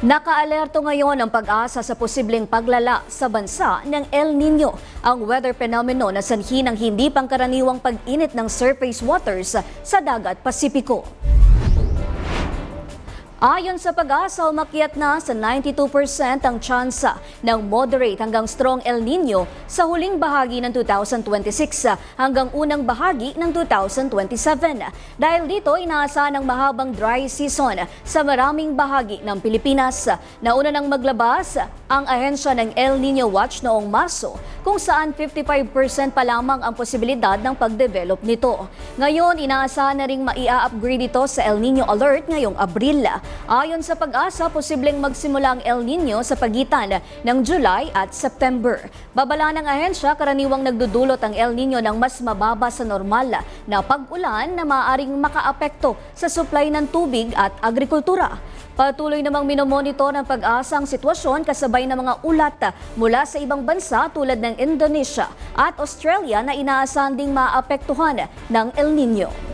Nakaalerto ngayon ang pag-asa sa posibleng paglala sa bansa ng El Nino, ang weather phenomenon na sanhi ng hindi pangkaraniwang pag-init ng surface waters sa dagat Pasipiko. Ayon sa pag-asa, umakyat na sa 92% ang tsansa ng moderate hanggang strong El Nino sa huling bahagi ng 2026 hanggang unang bahagi ng 2027. Dahil dito, inaasahan ng mahabang dry season sa maraming bahagi ng Pilipinas. Nauna nang maglabas ang ahensya ng El Nino Watch noong Marso, kung saan 55% pa lamang ang posibilidad ng pag-develop nito. Ngayon, inaasahan na ring maia-upgrade ito sa El Nino Alert ngayong Abril. Ayon sa pag-asa, posibleng magsimula ang El Nino sa pagitan ng July at September. Babala ng ahensya, karaniwang nagdudulot ang El Nino ng mas mababa sa normal na pag-ulan na maaaring makaapekto sa supply ng tubig at agrikultura. Patuloy namang minomonitor ng pag-asa ang sitwasyon kasabay ng mga ulat mula sa ibang bansa tulad ng Indonesia at Australia na inaasahan ding maapektuhan ng El Nino.